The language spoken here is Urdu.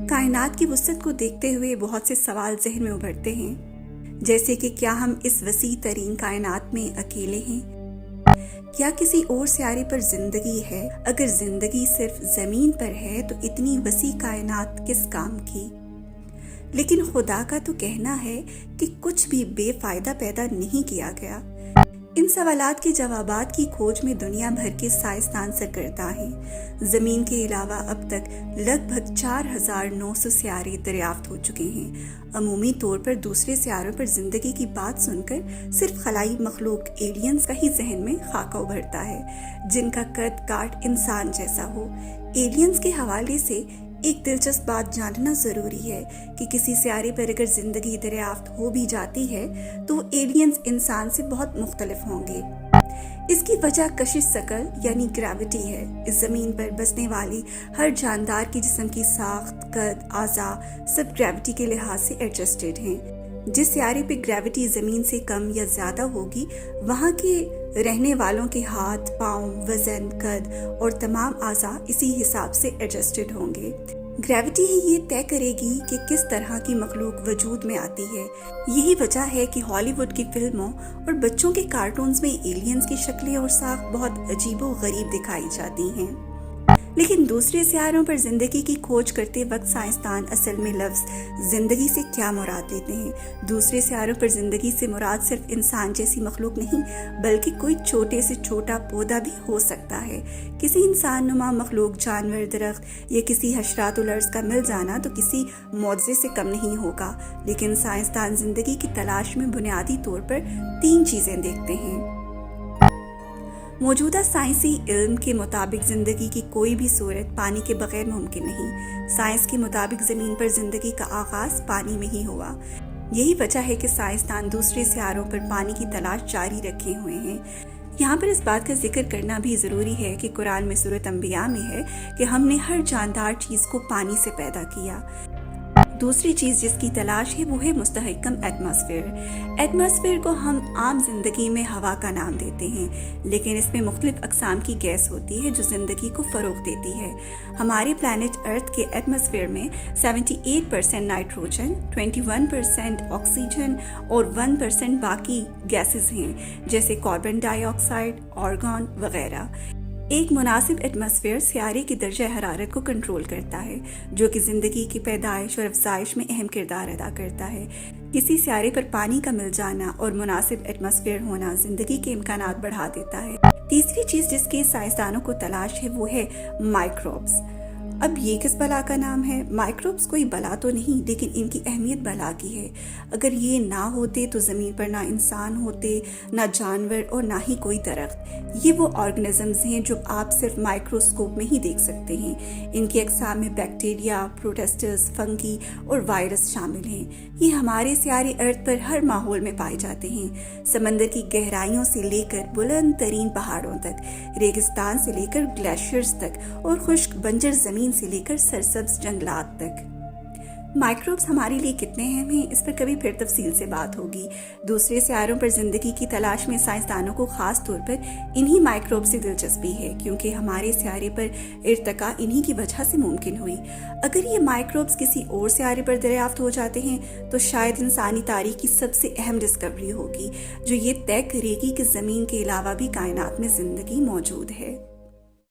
کائنات کی وسعت کو دیکھتے ہوئے بہت سے سوال ذہن میں ابھرتے ہیں، جیسے کہ کیا ہم اس وسیع ترین کائنات میں اکیلے ہیں؟ کیا کسی اور سیارے پر زندگی ہے؟ اگر زندگی صرف زمین پر ہے تو اتنی وسیع کائنات کس کام کی؟ لیکن خدا کا تو کہنا ہے کہ کچھ بھی بے فائدہ پیدا نہیں کیا گیا۔ ان سوالات کے جوابات کی کھوج میں دنیا بھر کے سائنسدان سرگرداں ہیں۔ زمین کے علاوہ اب تک لگ بھگ 4900 سیارے دریافت ہو چکے ہیں۔ عمومی طور پر دوسرے سیاروں پر زندگی کی بات سن کر صرف خلائی مخلوق ایلینز کا ہی ذہن میں خاکہ ابھرتا ہے، جن کا قد کاٹ انسان جیسا ہو۔ ایلینز کے حوالے سے ایک دلچسپ بات جاننا ضروری ہے کہ کسی سیارے پر اگر زندگی دریافت ہو بھی جاتی ہے تو وہ ایلینز انسان سے بہت مختلف ہوں گے۔ اس کی وجہ کشش ثقل یعنی گریوٹی ہے۔ اس زمین پر بسنے والی ہر جاندار کے جسم کی ساخت، قد، اعضاء سب گریوٹی کے لحاظ سے ایڈجسٹڈ ہیں۔ جس سیارے پہ گریوٹی زمین سے کم یا زیادہ ہوگی، وہاں کے رہنے والوں کے ہاتھ، پاؤں، وزن، قد اور تمام اعضاء اسی حساب سے ایڈجسٹڈ ہوں گے۔ گریوٹی ہی یہ طے کرے گی کہ کس طرح کی مخلوق وجود میں آتی ہے۔ یہی وجہ ہے کہ ہالی ووڈ کی فلموں اور بچوں کے کارٹونز میں ایلینز کی شکلیں اور ساخت بہت عجیب و غریب دکھائی جاتی ہیں۔ لیکن دوسرے سیاروں پر زندگی کی کھوج کرتے وقت سائنسدان اصل میں لفظ زندگی سے کیا مراد لیتے ہیں؟ دوسرے سیاروں پر زندگی سے مراد صرف انسان جیسی مخلوق نہیں، بلکہ کوئی چھوٹے سے چھوٹا پودا بھی ہو سکتا ہے۔ کسی انسان نما مخلوق، جانور، درخت یا کسی حشرات الارض کا مل جانا تو کسی معجزے سے کم نہیں ہوگا۔ لیکن سائنسدان زندگی کی تلاش میں بنیادی طور پر 3 چیزیں دیکھتے ہیں۔ موجودہ سائنسی علم کے مطابق زندگی کی کوئی بھی صورت پانی کے بغیر ممکن نہیں۔ سائنس کے مطابق زمین پر زندگی کا آغاز پانی میں ہی ہوا۔ یہی وجہ ہے کہ سائنسدان دوسرے سیاروں پر پانی کی تلاش جاری رکھے ہوئے ہیں۔ یہاں پر اس بات کا ذکر کرنا بھی ضروری ہے کہ قرآن میں سورۃ انبیاء میں ہے کہ ہم نے ہر جاندار چیز کو پانی سے پیدا کیا۔ دوسری چیز جس کی تلاش ہے وہ ہے مستحکم ایٹماسفیئر۔ ایٹماسفیئر کو ہم عام زندگی میں ہوا کا نام دیتے ہیں، لیکن اس میں مختلف اقسام کی گیس ہوتی ہے جو زندگی کو فروغ دیتی ہے۔ ہمارے پلانٹ ارتھ کے ایٹماسفیئر میں 78% نائٹروجن، 21% آکسیجن اور 1% باقی گیسز ہیں، جیسے کاربن ڈائی آکسائڈ، آرگون وغیرہ۔ ایک مناسب ایٹماسفیئر سیارے کی درجہ حرارت کو کنٹرول کرتا ہے، جو کہ زندگی کی پیدائش اور افزائش میں اہم کردار ادا کرتا ہے۔ کسی سیارے پر پانی کا مل جانا اور مناسب ایٹماسفیئر ہونا زندگی کے امکانات بڑھا دیتا ہے۔ تیسری چیز جس کی سائنسدانوں کو تلاش ہے وہ ہے مائکروبز۔ اب یہ کس بلا کا نام ہے؟ مائکروبز کوئی بلا تو نہیں، لیکن ان کی اہمیت بلا کی ہے۔ اگر یہ نہ ہوتے تو زمین پر نہ انسان ہوتے، نہ جانور اور نہ ہی کوئی درخت۔ یہ وہ آرگنزمز ہیں جو آپ صرف مائکروسکوپ میں ہی دیکھ سکتے ہیں۔ ان کی اقسام میں بیکٹیریا، پروٹسٹس، فنگی اور وائرس شامل ہیں۔ یہ ہمارے سیارے ارتھ پر ہر ماحول میں پائے جاتے ہیں، سمندر کی گہرائیوں سے لے کر بلند ترین پہاڑوں تک، ریگستان سے لے کر گلیشیئرز تک اور خشک بنجر زمین سے لے کر سرسبز جنگلات تک۔ مائکروبز ہمارے لیے کتنے اہم ہیں، اس پر کبھی پھر تفصیل سے بات ہوگی۔ دوسرے سیاروں پر زندگی کی تلاش میں سائنسدانوں کو خاص طور پر انہی مائکروب سے دلچسپی ہے، کیونکہ ہمارے سیارے پر ارتقاء انہی کی وجہ سے ممکن ہوئی۔ اگر یہ مائکروبز کسی اور سیارے پر دریافت ہو جاتے ہیں تو شاید انسانی تاریخ کی سب سے اہم ڈسکوری ہوگی، جو یہ طے کرے گی کہ زمین کے علاوہ بھی کائنات میں زندگی موجود ہے۔